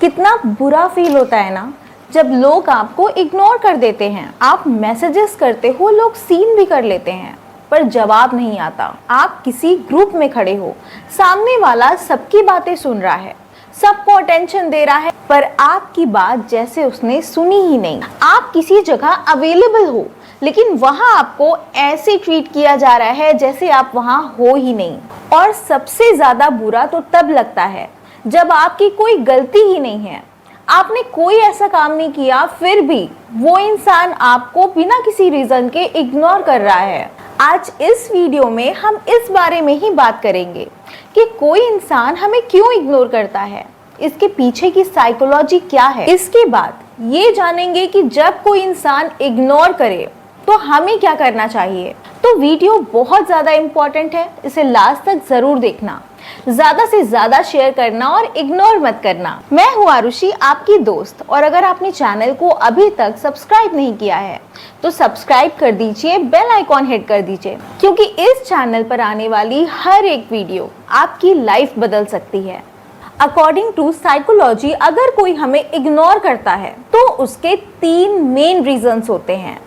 कितना बुरा फील होता है ना जब लोग आपको इग्नोर कर देते हैं। आप मैसेजेस करते हो, लोग सीन भी कर लेते हैं पर जवाब नहीं आता। आप किसी ग्रुप में खड़े हो, सामने वाला सबकी बातें सुन रहा है, सबको अटेंशन दे रहा है, पर आपकी बात जैसे उसने सुनी ही नहीं। आप किसी जगह अवेलेबल हो लेकिन वहां आपको ऐसे ट्रीट किया जा रहा है जैसे आप वहां हो ही नहीं। और सबसे ज्यादा बुरा तो तब लगता है जब आपकी कोई गलती ही नहीं है, आपने कोई ऐसा काम नहीं किया, फिर भी वो इंसान आपको बिना किसी रीजन के इग्नोर कर रहा है। आज इस वीडियो में हम इस बारे में ही बात करेंगे कि कोई इंसान हमें क्यों इग्नोर करता है, इसके पीछे की साइकोलॉजी क्या है। इसके बाद ये जानेंगे कि जब कोई इंसान इग्नोर करे तो हमें क्या करना चाहिए। तो वीडियो बहुत ज़्यादा इम्पोर्टेंट है, इसे लास्ट तक ज़रूर देखना, ज़्यादा से ज़्यादा शेयर करना और इग्नोर मत करना। मैं हूँ आरुषि, आपकी दोस्त, और अगर आपने चैनल को अभी तक सब्सक्राइब नहीं किया है तो सब्सक्राइब कर दीजिए, बेल आइकॉन हिट कर दीजिए, क्योंकि इस चैनल पर आने वाली हर एक वीडियो आपकी लाइफ बदल सकती है। अकॉर्डिंग टू साइकोलॉजी, अगर कोई हमें इग्नोर करता है तो उसके 3 मेन रीजंस होते हैं।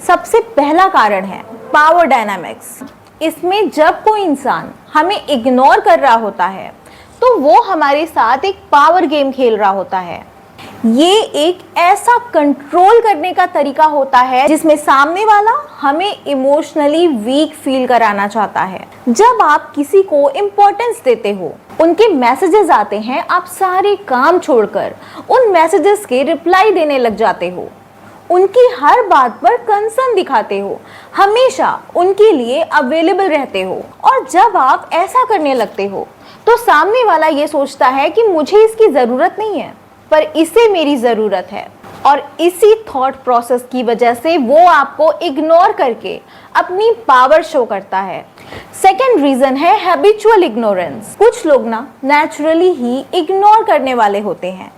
सबसे पहला कारण है पावर डायनामिक्स। इसमें जब कोई इंसान हमें इग्नोर कर रहा होता है तो वो हमारे साथ एक पावर गेम खेल रहा होता है। ये एक ऐसा कंट्रोल करने का तरीका होता है जिसमें सामने वाला हमें इमोशनली वीक फील कराना चाहता है। जब आप किसी को इम्पोर्टेंस देते हो, उनके मैसेजेस आते हैं, आप सारे काम छोड़कर उन मैसेजेस के रिप्लाई देने लग जाते हो, उनकी हर बात पर कंसर्न दिखाते हो, हमेशा उनके लिए अवेलेबल रहते हो। और जब आप ऐसा करने लगते हो तो सामने वाला ये सोचता है कि मुझे इसकी ज़रूरत नहीं है पर इसे मेरी ज़रूरत है, और इसी थॉट प्रोसेस की वजह से वो आपको इग्नोर करके अपनी पावर शो करता है। सेकेंड रीज़न है हैबिचुअल इग्नोरेंस। कुछ लोग ना नेचुरली ही इग्नोर करने वाले होते हैं।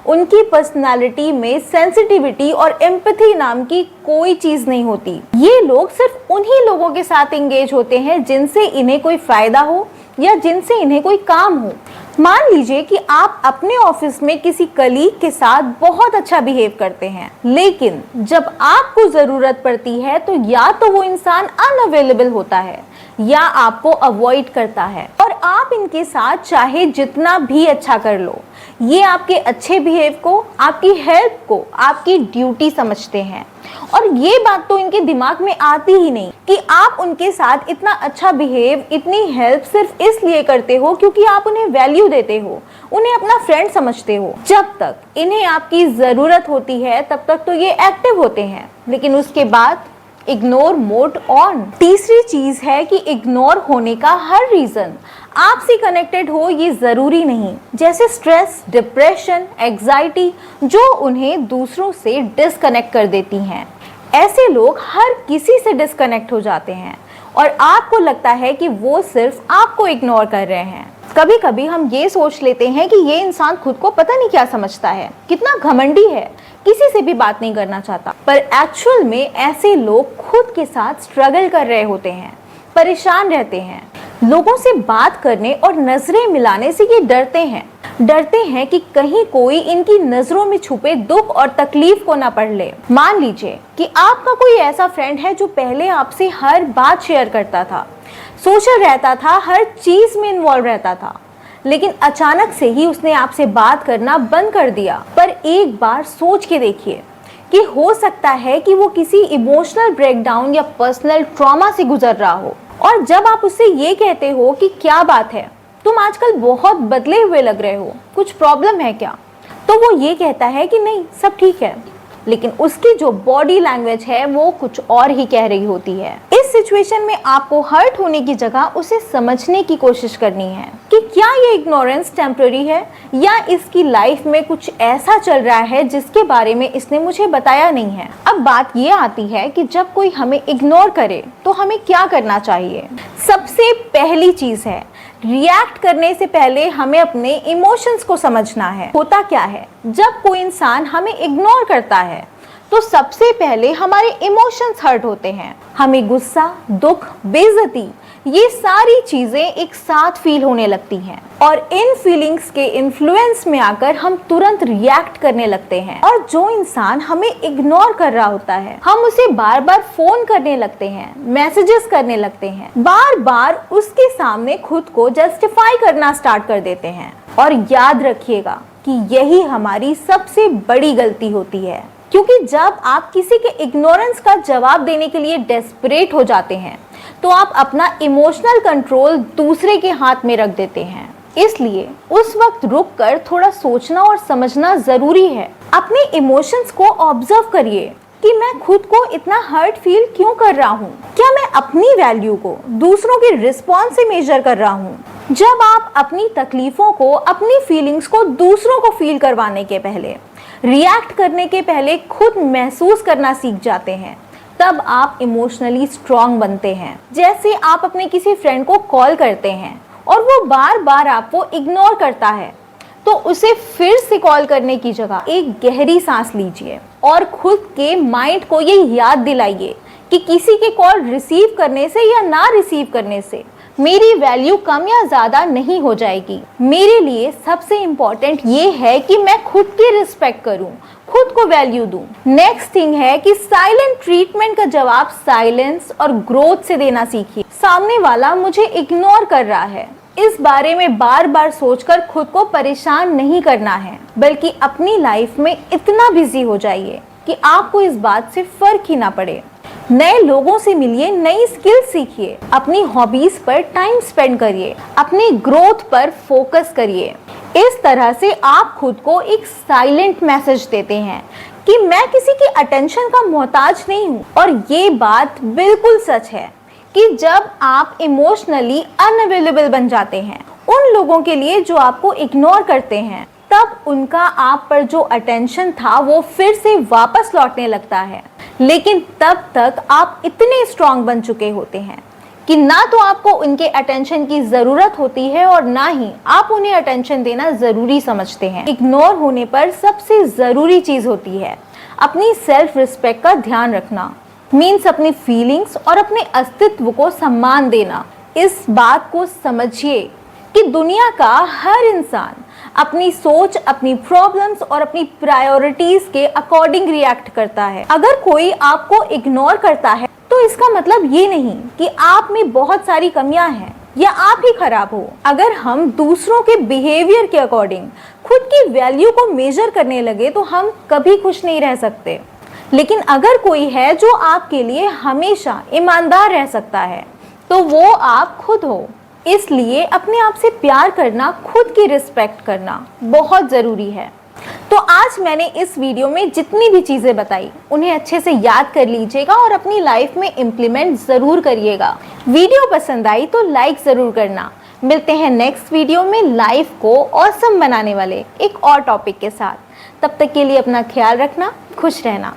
उनकी पर्सनालिटी में सेंसिटिविटी और एम्पैथी नाम की कोई चीज नहीं होती। ये लोग सिर्फ उन्हीं लोगों के साथ एंगेज होते हैं जिनसे इन्हें कोई फायदा हो या जिनसे इन्हें कोई काम हो। मान लीजिए कि आप अपने ऑफिस में किसी कलीग के साथ बहुत अच्छा बिहेव करते हैं, लेकिन जब आपको जरूरत पड़ती है तो या तो वो इंसान अनअवेलेबल होता है या आपको अवॉइड करता है, और आप इनके साथ चाहे जितना भी अच्छा कर लो, ये आपके अच्छे बिहेव को, आपकी हेल्प को आपकी ड्यूटी समझते हैं। और ये बात तो इनके दिमाग में आती ही नहीं कि आप उनके साथ इतना अच्छा बिहेव, इतनी हेल्प सिर्फ इसलिए करते हो क्योंकि आप उन्हें वैल्यू देते हो, उन्हें अपना फ्रेंड समझते हो। जब तक इन्हें आपकी ज़रूरत होती है तब तक तो ये एक्टिव होते हैं, लेकिन उसके बाद इग्नोर मोड ऑन। तीसरी चीज है कि इग्नोर होने का हर रीजन आपसे कनेक्टेड हो ये जरूरी नहीं, जैसे स्ट्रेस, डिप्रेशन, एंजाइटी, जो उन्हें दूसरों से डिस्कनेक्ट कर देती हैं। ऐसे लोग हर किसी से डिस्कनेक्ट हो जाते हैं और आपको लगता है कि वो सिर्फ आपको इग्नोर कर रहे हैं। कभी कभी हम ये सोच लेते हैं कि ये इंसान खुद को पता नहीं क्या समझता है, कितना घमंडी है, किसी से भी बात नहीं करना चाहता, पर एक्चुअल में ऐसे लोग खुद के साथ स्ट्रगल कर रहे होते हैं, परेशान रहते हैं। लोगों से बात करने और नजरें मिलाने से ये डरते हैं कि कहीं कोई इनकी नजरों में छुपे दुख और तकलीफ को ना पढ़ ले। मान लीजिए कि आपका कोई ऐसा फ्रेंड है जो पहले आपसे हर बात शेयर करता था, सोशल रहता था, हर चीज में इन्वॉल्व रहता था, लेकिन अचानक से ही उसने आपसे बात करना बंद कर दिया। पर एक बार सोच के देखिए कि हो सकता है कि वो किसी इमोशनल ब्रेकडाउन या पर्सनल ट्रॉमा से गुजर रहा हो, और जब आप उससे ये कहते हो कि क्या बात है, तुम आजकल बहुत बदले हुए लग रहे हो, कुछ प्रॉब्लम है क्या, तो वो ये कहता है कि नहीं, सब ठीक है, लेकिन उसकी जो बॉडी लैंग्वेज है वो कुछ और ही कह रही होती है। इस सिचुएशन में आपको हर्ट होने की जगह उसे समझने की कोशिश करनी है कि क्या ये इग्नोरेंस टेम्पररी है या इसकी लाइफ में कुछ ऐसा चल रहा है जिसके बारे में इसने मुझे बताया नहीं है। अब बात ये आती है कि जब कोई हमें इग्नोर करे तो हमें क्या करना चाहिए। सबसे पहली चीज है, रिएक्ट करने से पहले हमें अपने इमोशंस को समझना है। होता क्या है, जब कोई इंसान हमें इग्नोर करता है तो सबसे पहले हमारे इमोशंस हर्ट होते हैं। हमें गुस्सा, दुख, बेइज्जती ये सारी चीजें एक साथ फील होने लगती हैं और इन फीलिंग्स के इन्फ्लुएंस में आकर हम तुरंत रिएक्ट करने लगते हैं। और जो इंसान हमें इग्नोर कर रहा होता है, हम उसे बार बार फोन करने लगते हैं, मैसेजेस करने लगते हैं, बार बार उसके सामने खुद को जस्टिफाई करना स्टार्ट कर देते हैं। और याद रखिएगा कि यही हमारी सबसे बड़ी गलती होती है, क्योंकि जब आप किसी के इग्नोरेंस का जवाब देने के लिए डेस्परेट हो जाते हैं तो आप अपना इमोशनल कंट्रोल दूसरे के हाथ में रख देते हैं। इसलिए उस वक्त रुक कर थोड़ा सोचना और समझना जरूरी है। अपने इमोशंस को ऑब्जर्व करिए कि मैं खुद को इतना हर्ट फील क्यों कर रहा हूँ। क्या मैं अपनी वैल्यू को दूसरों के रिस्पॉन्स से मेजर कर रहा हूँ? जब आप अपनी तकलीफों को, अपनी फीलिंग्स को दूसरों को फील करवाने के पहले, रिएक्ट करने के पहले खुद महसूस करना सीख जाते हैं, तब आप इमोशनली स्ट्रांग बनते हैं। जैसे आप अपने किसी फ्रेंड को कॉल करते हैं और वो बार बार आपको इग्नोर करता है, तो उसे फिर से कॉल करने की जगह एक गहरी सांस लीजिए और खुद के माइंड को ये याद दिलाइए कि किसी के कॉल रिसीव करने से या ना रिसीव करने से मेरी वैल्यू कम या ज्यादा नहीं हो जाएगी। मेरे लिए सबसे इम्पोर्टेंट ये है कि मैं खुद की रिस्पेक्ट करूं, खुद को वैल्यू दूं। नेक्स्ट थिंग है कि साइलेंट ट्रीटमेंट का जवाब साइलेंस और ग्रोथ से देना सीखिए। सामने वाला मुझे इग्नोर कर रहा है, इस बारे में बार बार सोचकर खुद को परेशान नहीं करना है, बल्कि अपनी लाइफ में इतना बिजी हो जाइए कि आपको इस बात से फर्क ही ना पड़े। नए लोगों से मिलिए, नई स्किल सीखिए, अपनी हॉबीज पर टाइम स्पेंड करिए, अपनी ग्रोथ पर फोकस करिए। इस तरह से आप खुद को एक साइलेंट मैसेज देते हैं कि मैं किसी की अटेंशन का मोहताज नहीं हूँ। और ये बात बिल्कुल सच है कि जब आप इमोशनली अनअवेलेबल बन जाते हैं उन लोगों के लिए जो आपको इग्नोर करते हैं, तब उनका आप पर जो अटेंशन था वो फिर से वापस लौटने लगता है। लेकिन तब तक आप इतने स्ट्रांग बन चुके होते हैं कि ना तो आपको उनके अटेंशन की जरूरत होती है और ना ही आप उन्हें अटेंशन देना जरूरी समझते हैं। इग्नोर होने पर सबसे जरूरी चीज होती है अपनी सेल्फ रिस्पेक्ट का ध्यान रखना। मीन्स अपनी फीलिंग्स और अपने अस्तित्व को सम्मान देना। इस बात को समझिए कि दुनिया का हर इंसान अपनी सोच, अपनी प्रॉब्लम्स और अपनी प्रायोरिटीज के अकॉर्डिंग रिएक्ट करता है। अगर कोई आपको इग्नोर करता है तो इसका मतलब ये नहीं कि आप में बहुत सारी कमियां हैं या आप ही खराब हो। अगर हम दूसरों के बिहेवियर के अकॉर्डिंग खुद की वैल्यू को मेजर करने लगे तो हम कभी खुश नहीं रह सकते। लेकिन अगर कोई है जो आपके लिए हमेशा ईमानदार रह सकता है तो वो आप खुद हो। इसलिए अपने आप से प्यार करना, खुद की रिस्पेक्ट करना बहुत ज़रूरी है। तो आज मैंने इस वीडियो में जितनी भी चीज़ें बताई उन्हें अच्छे से याद कर लीजिएगा और अपनी लाइफ में इम्प्लीमेंट ज़रूर करिएगा। वीडियो पसंद आई तो लाइक ज़रूर करना। मिलते हैं नेक्स्ट वीडियो में लाइफ को ऑसम बनाने वाले एक और टॉपिक के साथ। तब तक के लिए अपना ख्याल रखना, खुश रहना।